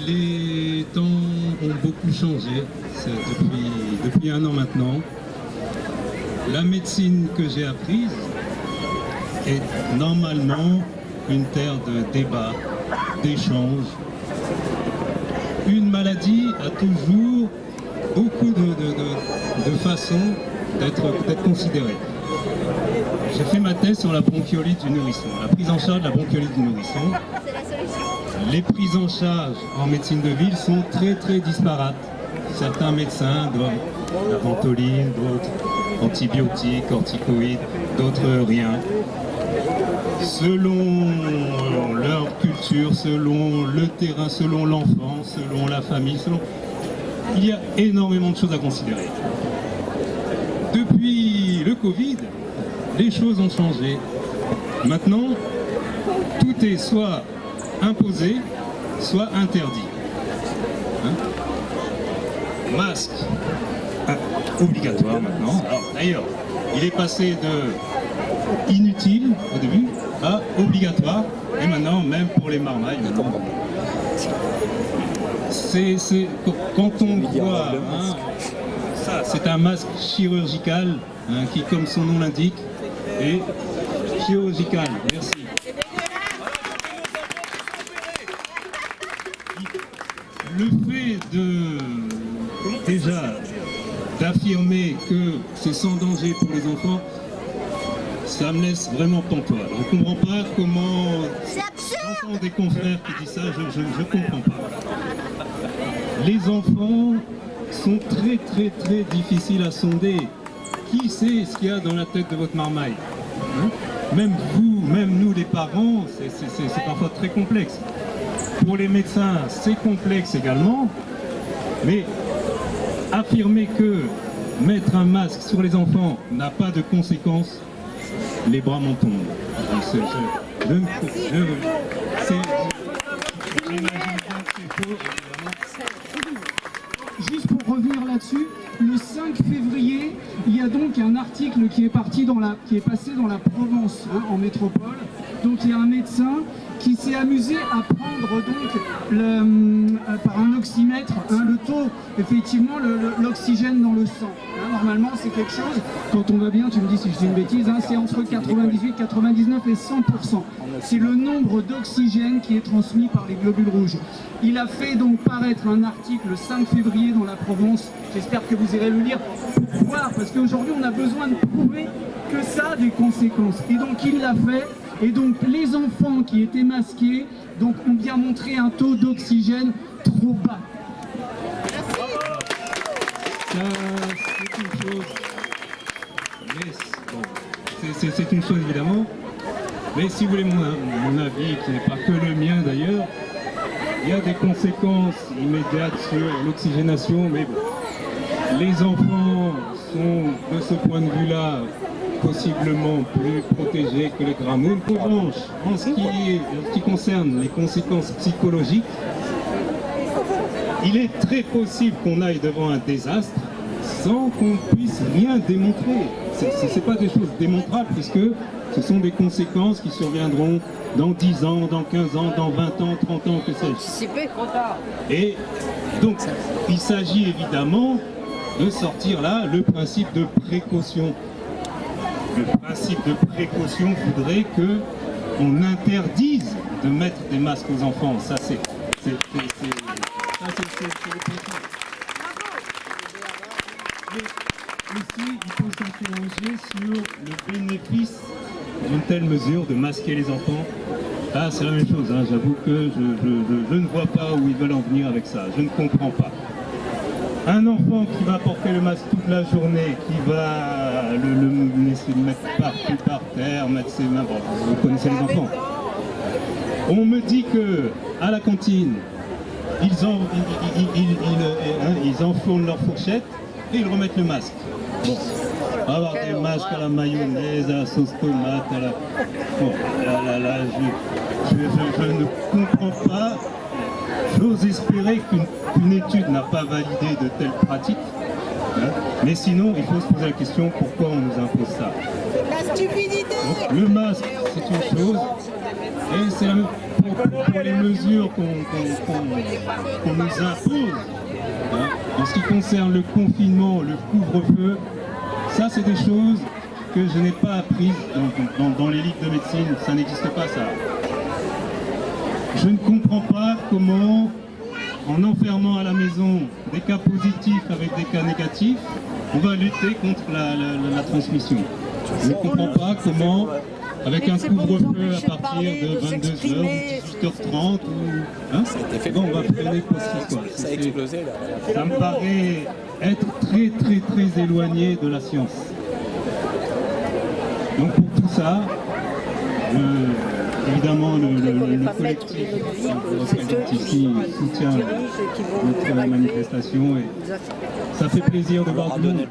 Les temps ont beaucoup changé depuis un an maintenant. La médecine que j'ai apprise est normalement une terre de débat, d'échange. Une maladie a toujours beaucoup de façons d'être considérée. J'ai fait ma thèse sur la bronchiolite du nourrisson, la prise en charge de la bronchiolite du nourrisson. Les prises en charge en médecine de ville sont très disparates. Certains médecins donnent la ventoline, d'autres antibiotiques, corticoïdes, d'autres rien. Selon leur culture, selon le terrain, selon l'enfant, selon la famille, il y a énormément de choses à considérer. Depuis le Covid, les choses ont changé. Maintenant, tout est soit imposé, soit interdit. Masque obligatoire maintenant. D'ailleurs, il est passé de inutile au début à obligatoire, et maintenant même pour les marmailles. Quand on voit ça, c'est un masque chirurgical qui, comme son nom l'indique, est chirurgical. Merci. Le fait d'affirmer que c'est sans danger pour les enfants, ça me laisse vraiment pantois. Je ne comprends pas comment j'entends des confrères qui disent ça, je ne comprends pas. Les enfants sont très difficiles à sonder. Qui sait ce qu'il y a dans la tête de votre marmaille? Même vous, même nous les parents, c'est parfois très complexe. Pour les médecins, c'est complexe également, mais affirmer que mettre un masque sur les enfants n'a pas de conséquences, les bras m'en tombent. J'imagine bien que c'est faux, évidemment. Juste pour revenir là-dessus, le 5 février, il y a donc un article qui est passé dans la Provence, en métropole. Donc il y a un médecin qui s'est amusé à prendre donc par un oxymètre le taux, effectivement, l'oxygène dans le sang. Normalement, c'est quelque chose, quand on va bien, tu me dis si je dis une bêtise, c'est entre 98, 99 et 100%. C'est le nombre d'oxygène qui est transmis par les globules rouges. Il a fait donc paraître un article le 5 février dans la Provence. J'espère que vous irez le lire pour voir, parce qu'aujourd'hui, on a besoin de prouver que ça a des conséquences. Et donc, il l'a fait. Et donc les enfants qui étaient masqués donc, ont bien montré un taux d'oxygène trop bas. Ça, c'est une chose. C'est une chose évidemment. Mais si vous voulez mon avis, qui n'est pas que le mien d'ailleurs, il y a des conséquences immédiates sur l'oxygénation, mais bon, les enfants sont de ce point de vue-là possiblement plus protégés que les gramounes. En revanche, en ce qui concerne les conséquences psychologiques, il est très possible qu'on aille devant un désastre sans qu'on puisse rien démontrer. Ce n'est pas des choses démontrables puisque ce sont des conséquences qui surviendront dans 10 ans, dans 15 ans, dans 20 ans, 30 ans, que sais-je. Et donc, il s'agit évidemment de sortir là le principe de précaution. Le principe de précaution voudrait qu'on interdise de mettre des masques aux enfants. Ça, c'est le principe. Mais aussi, il faut s'interroger sur le bénéfice d'une telle mesure de masquer les enfants. Ah, c'est la même chose, j'avoue que je ne vois pas où ils veulent en venir avec ça. Je ne comprends pas. Un enfant qui va porter le masque toute la journée, qui va le laisser mettre partout par terre, mettre ses mains, bon, vous connaissez les enfants. On me dit que à la cantine, ils enfournent leur fourchette et ils remettent le masque. Bon, on va avoir des masques à la mayonnaise, à la sauce tomate, à la... Bon, là, je ne comprends pas. J'ose espérer qu'une étude n'a pas validé de telles pratiques, mais sinon il faut se poser la question pourquoi on nous impose ça. Donc, le masque, c'est une chose, et c'est pour les mesures qu'on nous impose, hein, en ce qui concerne le confinement, le couvre-feu, ça c'est des choses que je n'ai pas apprises dans les livres de médecine, ça n'existe pas ça. Je ne comprends pas comment, en enfermant à la maison des cas positifs avec des cas négatifs, on va lutter contre la transmission. Je ne comprends pas comment, avec un couvre-feu à partir de 22h ou 18h30, hein, on va freiner quoi que ce soit. Ça a explosé là. Ça me paraît être très éloigné de la science. Donc pour tout ça, évidemment le collectif ici soutient notre manifestation et ça fait plaisir de voir tout le monde.